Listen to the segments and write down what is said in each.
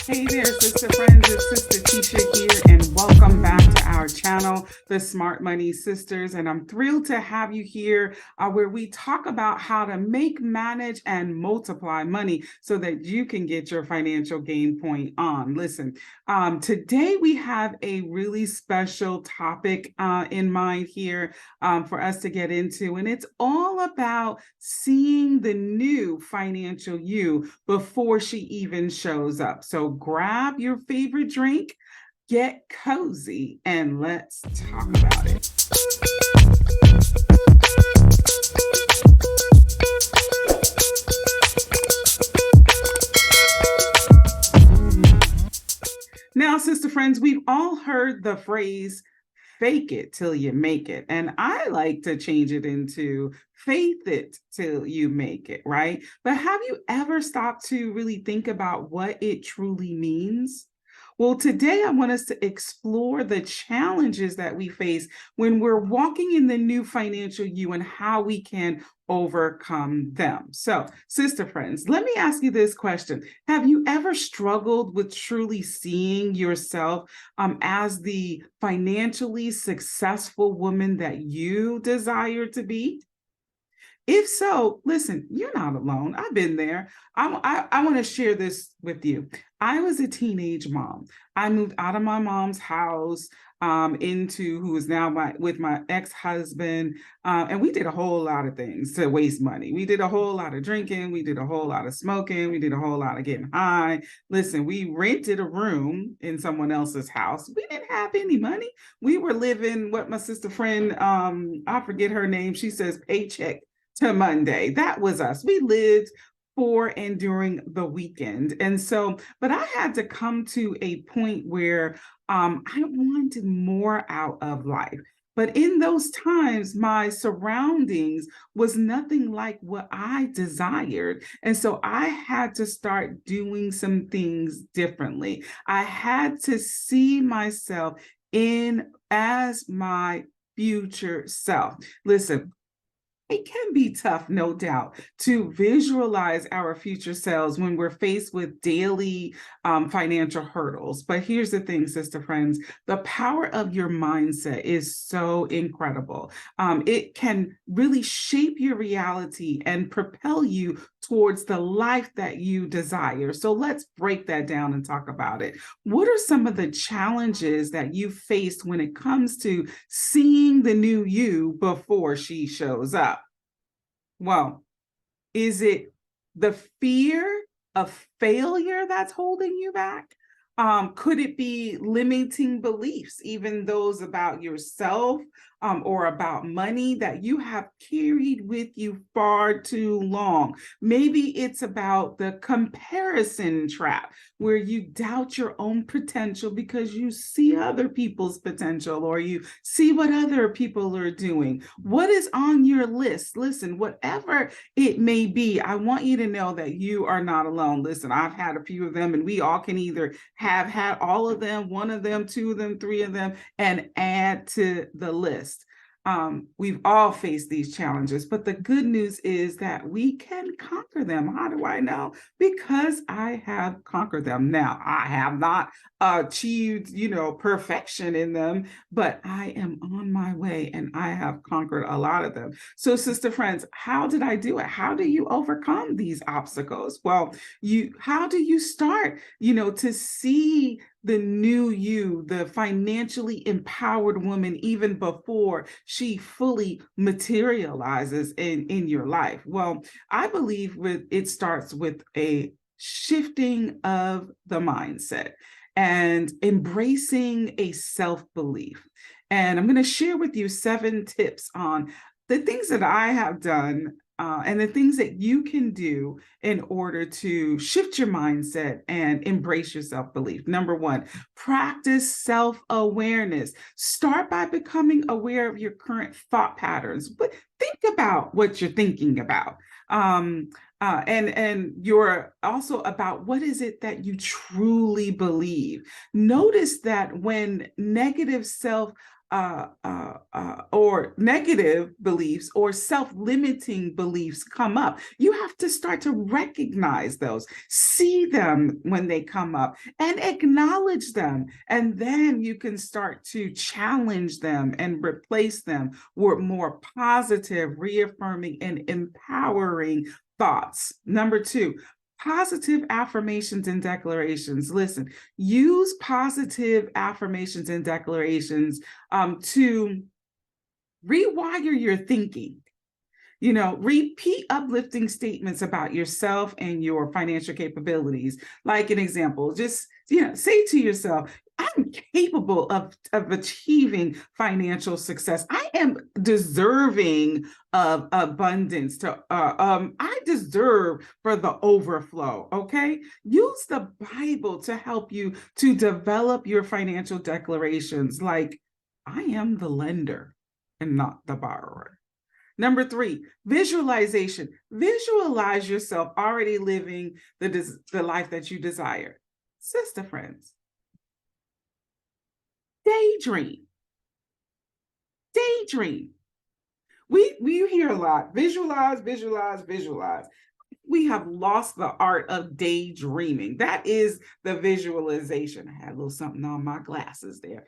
Hey there, sister friends. It's Sister Tesha here, and welcome back to our channel, The Smart Money Sisters. And I'm thrilled to have you here where we talk about how to make, manage, and multiply money so that you can get your financial gain point on. Listen, today we have a really special topic in mind here for us to get into, and it's all about seeing the new financial you before she even shows up. So grab your favorite drink, get cozy, and let's talk about it. Now, sister friends, we've all heard the phrase, fake it till you make it. And I like to change it into faith it till you make it, right? But have you ever stopped to really think about what it truly means? Well, today I want us to explore the challenges that we face when we're walking in the new financial you and how we can overcome them. So, sister friends, let me ask you this question. Have you ever struggled with truly seeing yourself as the financially successful woman that you desire to be? If so, listen, you're not alone. I've been there. I want to share this with you. I was a teenage mom. I moved out of my mom's house into who is now with my ex-husband. And we did a whole lot of things to waste money. We did a whole lot of drinking. We did a whole lot of smoking. We did a whole lot of getting high. Listen, we rented a room in someone else's house. We didn't have any money. We were living what my sister friend, I forget her name. She says paycheck to Monday. That was us. We lived for and during the weekend. And so, but I had to come to a point where I wanted more out of life. But in those times, my surroundings was nothing like what I desired. And so I had to start doing some things differently. I had to see myself in as my future self. Listen, it can be tough, no doubt, to visualize our future selves when we're faced with daily financial hurdles. But here's the thing, sister friends, the power of your mindset is so incredible. It can really shape your reality and propel you towards the life that you desire. So let's break that down and talk about it. What are some of the challenges that you faced when it comes to seeing the new you before she shows up? Well, is it the fear of failure that's holding you back? Could it be limiting beliefs, even those about yourself or about money that you have carried with you far too long? Maybe it's about the comparison trap where you doubt your own potential because you see other people's potential or you see what other people are doing. What is on your list? Listen, whatever it may be, I want you to know that you are not alone. Listen, I've had a few of them, and we all can either have had all of them, one of them, two of them, three of them, and add to the list. We've all faced these challenges, but the good news is that we can conquer them. How do I know? Because I have conquered them. Now, I have not achieved, perfection in them, but I am on my way and I have conquered a lot of them. So, sister friends, how did I do it? How do you overcome these obstacles? Well, how do you start, to see the new you, the financially empowered woman, even before she fully materializes in your life? Well, I believe it starts with a shifting of the mindset and embracing a self-belief. And I'm going to share with you 7 tips on the things that I have done and the things that you can do in order to shift your mindset and embrace your self-belief. Number 1, practice self-awareness. Start by becoming aware of your current thought patterns, but think about what you're thinking about. And you're also about what is it that you truly believe. Notice that when negative self or negative beliefs or self-limiting beliefs come up, you have to start to recognize those, see them when they come up, and acknowledge them. And then you can start to challenge them and replace them with more positive, reaffirming, and empowering thoughts. Number two, positive affirmations and declarations. Listen, use positive affirmations and declarations to rewire your thinking. Repeat uplifting statements about yourself and your financial capabilities. Like an example, just, say to yourself, I'm capable of achieving financial success. I am deserving of abundance. I deserve for the overflow. Okay. Use the Bible to help you to develop your financial declarations. Like, I am the lender and not the borrower. Number three, visualization. Visualize yourself already living the life that you desire. Sister friends, daydream. Daydream. We hear a lot, visualize, visualize, visualize. We have lost the art of daydreaming. That is the visualization. I had a little something on my glasses there.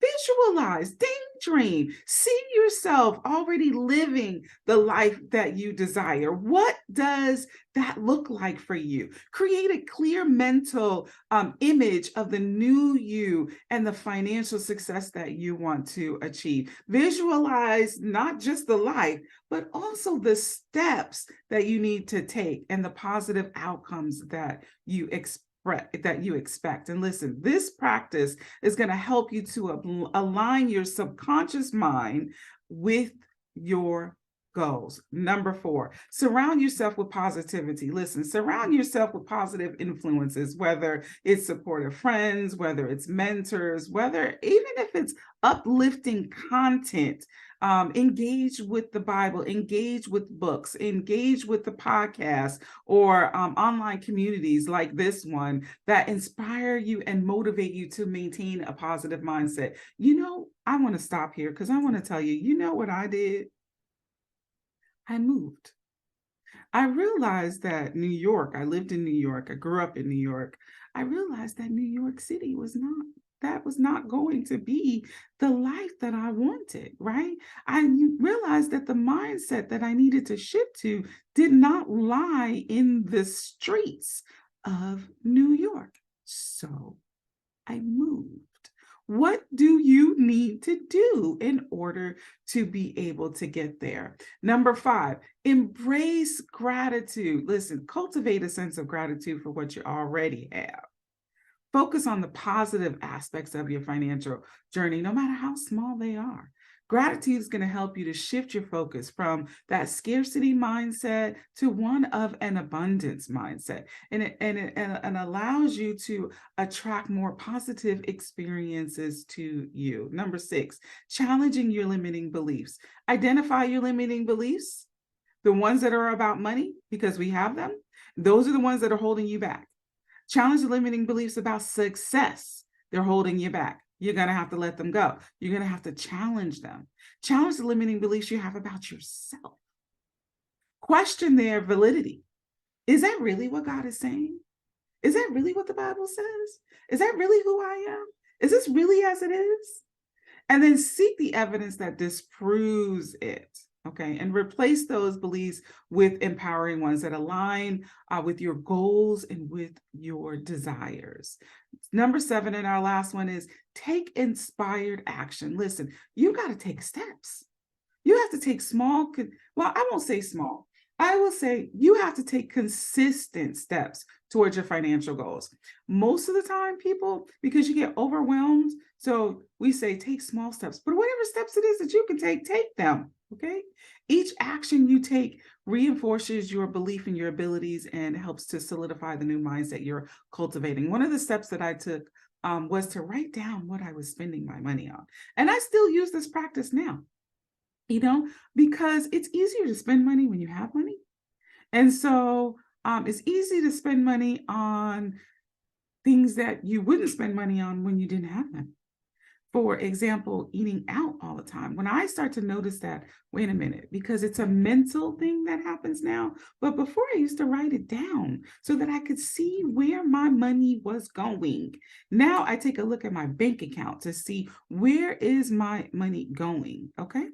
Visualize, daydream, see yourself already living the life that you desire. What does that look like for you? Create a clear mental image of the new you and the financial success that you want to achieve. Visualize not just the life, but also the steps that you need to take and the positive outcomes that you expect. And listen, this practice is going to help you to align your subconscious mind with your goals. Number four, surround yourself with positivity. Listen, surround yourself with positive influences, whether it's supportive friends, whether it's mentors, even if it's uplifting content. Engage with the Bible, engage with books, engage with the podcast or online communities like this one that inspire you and motivate you to maintain a positive mindset. I want to stop here because I want to tell you, what I did? I moved. I realized that I lived in New York, I grew up in New York. I realized that New York City was not going to be the life that I wanted, right? I realized that the mindset that I needed to shift to did not lie in the streets of New York. So I moved. What do you need to do in order to be able to get there? Number five, embrace gratitude. Listen, cultivate a sense of gratitude for what you already have. Focus on the positive aspects of your financial journey, no matter how small they are. Gratitude is going to help you to shift your focus from that scarcity mindset to one of an abundance mindset. And it allows you to attract more positive experiences to you. Number six, challenging your limiting beliefs. Identify your limiting beliefs, the ones that are about money, because we have them. Those are the ones that are holding you back. Challenge the limiting beliefs about success. They're holding you back. You're going to have to let them go. You're going to have to challenge them. Challenge the limiting beliefs you have about yourself. Question their validity. Is that really what God is saying? Is that really what the Bible says? Is that really who I am? Is this really as it is? And then seek the evidence that disproves it. Okay, and replace those beliefs with empowering ones that align with your goals and with your desires. Number seven, and our last one, is take inspired action. Listen, you got to take steps. You have to take I won't say small. I will say you have to take consistent steps towards your financial goals. Most of the time, people, because you get overwhelmed, so we say take small steps, but whatever steps it is that you can take them. Okay. Each action you take reinforces your belief in your abilities and helps to solidify the new mindset you're cultivating. One of the steps that I took was to write down what I was spending my money on. And I still use this practice now, because it's easier to spend money when you have money. And so it's easy to spend money on things that you wouldn't spend money on when you didn't have them. For example, eating out all the time. When I start to notice that, wait a minute, because it's a mental thing that happens now. But before I used to write it down so that I could see where my money was going. Now I take a look at my bank account to see where is my money going. Okay.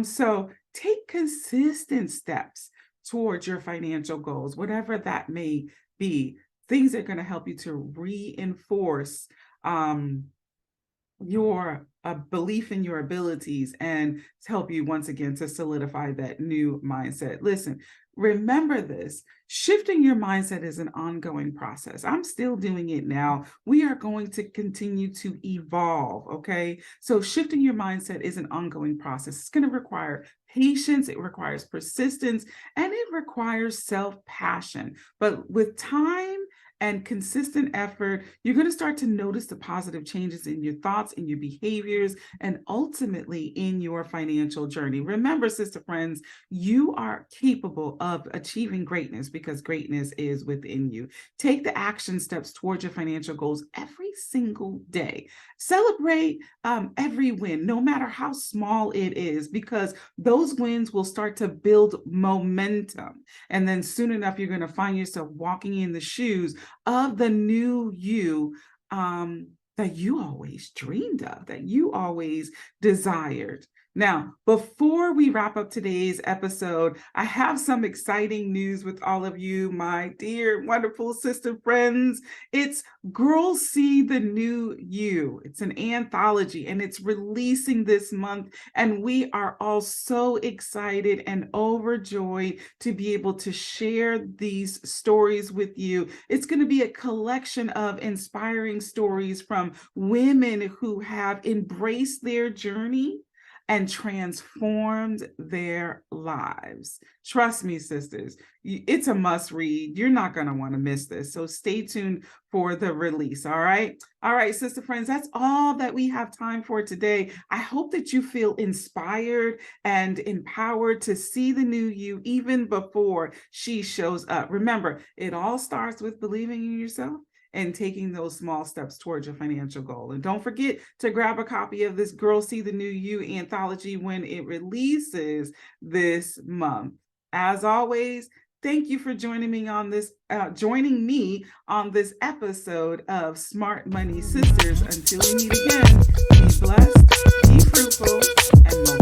So take consistent steps towards your financial goals, whatever that may be. Things that are going to help you to reinforce your belief in your abilities and help you once again to solidify that new mindset. Listen, remember this, shifting your mindset is an ongoing process. I'm still doing it now. We are going to continue to evolve. Okay. So shifting your mindset is an ongoing process. It's going to require patience. It requires persistence, and it requires self-passion. But with time and consistent effort, you're going to start to notice the positive changes in your thoughts, in your behaviors, and ultimately in your financial journey. Remember, sister friends, you are capable of achieving greatness because greatness is within you. Take the action steps towards your financial goals every single day. Celebrate every win, no matter how small it is, because those wins will start to build momentum. And then soon enough, you're going to find yourself walking in the shoes of the new you that you always dreamed of, that you always desired. Now, before we wrap up today's episode, I have some exciting news with all of you, my dear, wonderful sister friends. It's Girls See the New You. It's an anthology and it's releasing this month. And we are all so excited and overjoyed to be able to share these stories with you. It's going to be a collection of inspiring stories from women who have embraced their journey and transformed their lives. Trust me, sisters, it's a must read. You're not going to want to miss this. So stay tuned for the release. All right. All right, sister friends, that's all that we have time for today. I hope that you feel inspired and empowered to see the new you even before she shows up. Remember, it all starts with believing in yourself and taking those small steps towards your financial goal. And don't forget to grab a copy of this Girls See the New You anthology when it releases this month. As always, thank you for joining me on this episode of Smart Money Sisters. Until we meet again, be blessed, be fruitful, and